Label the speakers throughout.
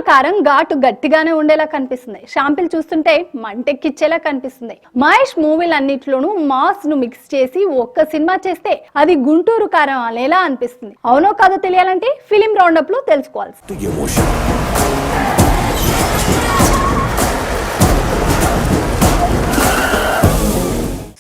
Speaker 1: కారం ఘాటు గట్టిగానే ఉండేలా కనిపిస్తుంది. షాంపిల్ చూస్తుంటే మంటెక్కిచ్చేలా కనిపిస్తుంది. మహేష్ మూవీలన్నిట్లోనూ మాస్ ను మిక్స్ చేసి ఒక్క సినిమా చేస్తే అది గుంటూరు కారం అనేలా అనిపిస్తుంది. అవునో కాదో తెలియాలంటే ఫిలిం రౌండప్ లో తెలుసుకోవాల్సి.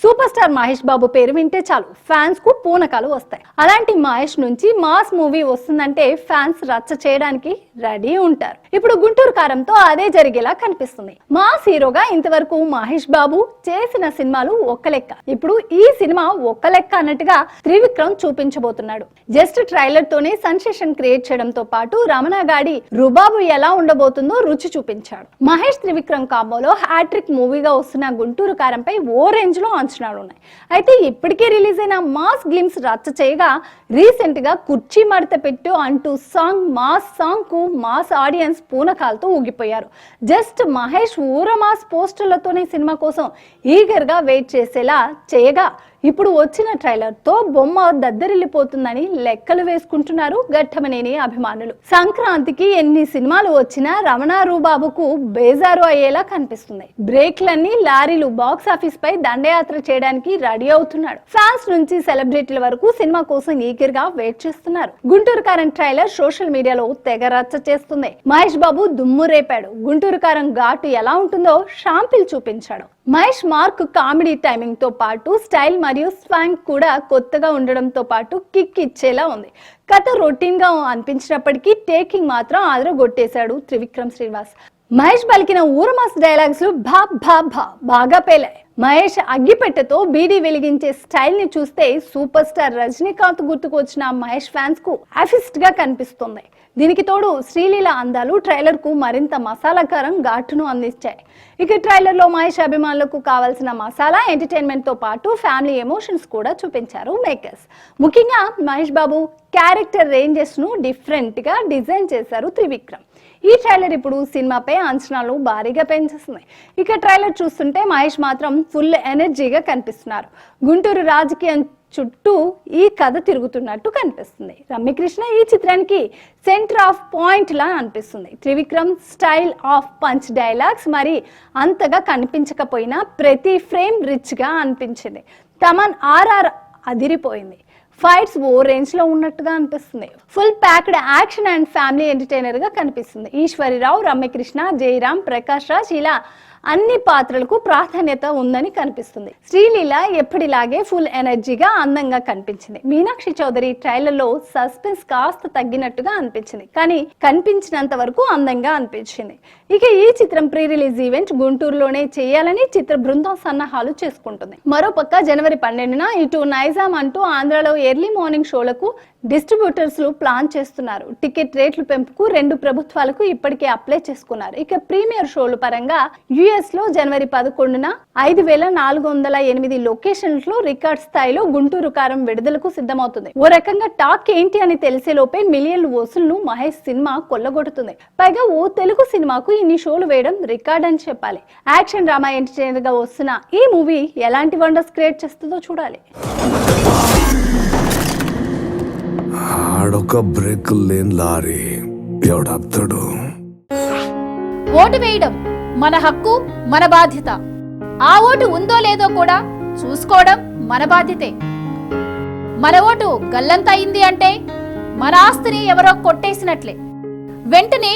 Speaker 1: సూపర్ స్టార్ మహేష్ బాబు పేరు వింటే చాలు ఫ్యాన్స్ కు పూనకాలు వస్తాయి. అలాంటి మహేష్ నుంచి మాస్ మూవీ వస్తుందంటే ఫ్యాన్స్ రచ్చ చేయడానికి రెడీ ఉంటారు. ఇప్పుడు గుంటూరు కారంతో అదే జరిగేలా కనిపిస్తుంది. మాస్ హీరోగా ఇంతవరకు మహేష్ బాబు చేసిన సినిమాలు ఒక్క లెక్క. ఇప్పుడు ఈ సినిమా ఒక్క లెక్క అన్నట్టుగా త్రివిక్రమ్ చూపించబోతున్నాడు. జస్ట్ ట్రైలర్ తోనే సెన్సేషన్ క్రియేట్ చేయడంతో పాటు రమణ గాడి రుబాబు ఎలా ఉండబోతుందో రుచి చూపించాడు. మహేష్ త్రివిక్రమ్ కాంబోలో హ్యాట్రిక్ మూవీగా వస్తున్న గుంటూరు కారంపై ఓ రేంజ్ లో ఉన్నాయి. అయితే ఇప్పటికే రిలీజ్ అయిన మాస్ గ్లిమ్స్ రచ్చ చేయగా రీసెంట్ గా కుర్చీ మడత పెట్టు అంటూ మాస్ సాంగ్ కు మాస్ ఆడియన్స్ పూనకాలతో ఊగిపోయారు. జస్ట్ మహేష్ ఊర మాస్ పోస్టర్లతోనే సినిమా కోసం ఈగర్ గా వెయిట్ చేసేలా చేయగా ఇప్పుడు వచ్చిన ట్రైలర్ తో బొమ్మ దద్దరిల్లిపోతుందని లెక్కలు వేసుకుంటున్నారు ఘట్టమనేని అభిమానులు. సంక్రాంతికి ఎన్ని సినిమాలు వచ్చినా రమణ రూబాబుకు బేజారు అయ్యేలా కనిపిస్తుంది. బ్రేక్లన్నీ లారీలు బాక్స్ ఆఫీస్ పై దండయాత్ర చేయడానికి రెడీ అవుతున్నాడు. ఫ్యాన్స్ నుంచి సెలబ్రిటీల వరకు సినిమా కోసం ఈగర్ గా వెయిట్ చేస్తున్నారు. గుంటూరు కారం ట్రైలర్ సోషల్ మీడియాలో తెగ రచ్చ చేస్తుంది. మహేష్ బాబు దుమ్ము రేపాడు. గుంటూరు కారం ఘాటు ఎలా ఉంటుందో షాంపిల్ చూపించాడు. మహేష్ మార్క్ కామెడీ టైమింగ్ తో పాటు స్టైల్ మరియు స్వాంగ్ కూడా కొత్తగా ఉండడంతో పాటు కిక్ ఇచ్చేలా ఉంది. కథ రొటీన్ గా అనిపించినప్పటికీ టేకింగ్ మాత్రం ఆదరగొట్టేశాడు త్రివిక్రమ్ శ్రీనివాస్. మహేష్ పలికిన ఊరమాస్ డైలాగ్స్ బాగా పేలాయి. మహేష్ అగ్గిపెట్టెతో బీడీ వెలిగించే స్టైల్ ని చూస్తే సూపర్ స్టార్ రజనీకాంత్ గుర్తుకు వచ్చిన మహేష్ ఫ్యాన్స్ కు అఫిస్ట్ గా కనిపిస్తుంది. దీనికి తోడు శ్రీలీల అందాలు ట్రైలర్ కు మరింత మసాలా కారం ఘాటును అందించాయి. ఇక ట్రైలర్ లో మహేష్ అభిమానులకు కావాల్సిన మసాలా ఎంటర్టైన్మెంట్ తో పాటు ఫ్యామిలీ ఎమోషన్స్ కూడా చూపించారు మేకర్స్. ముఖ్యంగా మహేష్ బాబు క్యారెక్టర్ రేంజెస్ ను డిఫరెంట్ గా డిజైన్ చేశారు త్రివిక్రమ్. ఈ ట్రైలర్ ఇప్పుడు సినిమాపై అంచనాలు భారీగా పెంచేస్తుంది. ఇక ట్రైలర్ చూస్తుంటే మహేష్ మాత్రం ఫుల్ ఎనర్జీగా కనిపిస్తున్నారు. గుంటూరు రాజకీయం చుట్టూ ఈ కథ తిరుగుతున్నట్టు కనిపిస్తుంది. రమ్యకృష్ణ ఈ చిత్రానికి సెంటర్ ఆఫ్ పాయింట్ లా అనిపిస్తుంది. Trivikram style of punch dialogues మరి అంతగా కనిపించకపోయినా ప్రతి ఫ్రేమ్ రిచ్ గా అనిపించింది. తమన్ ఆర్ఆర్ అదిరిపోయింది. ఫైట్స్ ఓ రేంజ్ లో ఉన్నట్టుగా అనిపిస్తుంది. Full packed action and family entertainer గా కనిపిస్తుంది. ఈశ్వరిరావు, రమ్యకృష్ణ, జయరామ్, ప్రకాష్ రాజ్ ఇలా అన్ని పాత్రలకు ప్రాధాన్యత ఉందని కనిపిస్తుంది. శ్రీలీల ఎప్పటిలాగే ఫుల్ ఎనర్జీగా అందంగా కనిపించింది. మీనాక్షి చౌదరి ట్రైలర్ లో సస్పెన్స్ కాస్త తగ్గినట్టుగా అనిపించింది, కానీ కనిపించినంత వరకు అందంగా అనిపించింది. ఇక ఈ చిత్రం ప్రీ రిలీజ్ ఈవెంట్ గుంటూరులోనే చేయాలని చిత్ర బృందం సన్నాహాలు చేసుకుంటుంది. మరోపక్క జనవరి 12న ఇటు నైజాం అంటూ ఆంధ్రాలో ఎర్లీ మార్నింగ్ షోలకు డిస్ట్రిబ్యూటర్స్ ప్లాన్ చేస్తున్నారు. టికెట్ రేట్లు పెంపుకు 2 ప్రభుత్వాలకు ఇప్పటికే అప్లై చేసుకున్నారు. ఇక ప్రీమియర్ షోలు పరంగా యుఎస్ లో జనవరి 11న 5408 లొకేషన్స్ లో రికార్డ్ స్థాయిలో గుంటూరు కారం విడుదలకు సిద్ధమవుతుంది. ఓ రకంగా టాక్ ఏంటి అని తెలిసేలోపే మిలియన్ల వసూళ్లను మహేష్ సినిమా కొల్లగొడుతుంది. పైగా ఓ తెలుగు సినిమాకు ఇన్ని షోలు వేయడం రికార్డ్ అని చెప్పాలి. యాక్షన్ డ్రామా ఎంటర్టైనర్ గా వస్తున్న ఈ మూవీ ఎలాంటి వండర్స్ క్రియేట్ చేస్తుందో చూడాలి.
Speaker 2: ఆడొక బ్రేక్ లేని లారీ ఎవడాపుతాడు.
Speaker 3: ఓటు వేయడం మన హక్కు, మన బాధ్యత. ఆ ఓటు ఉందో లేదో కూడా చూసుకోవడం మన బాధ్యతే. మన ఓటు గల్లంత అయింది అంటే మన ఆస్తిని ఎవరో కొట్టేసినట్లే. వెంటనే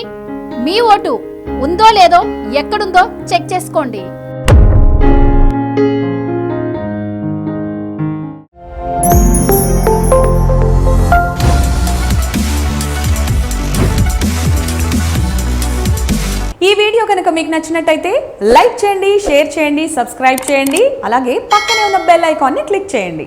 Speaker 3: మీ ఓటు ఉందో లేదో ఎక్కడుందో చెక్ చేసుకోండి.
Speaker 4: ఈ వీడియో కనుక మీకు నచ్చినట్టయితే లైక్ చేయండి, షేర్ చేయండి, సబ్స్క్రైబ్ చేయండి. అలాగే పక్కనే ఉన్న బెల్ ఐకాన్ని క్లిక్ చేయండి.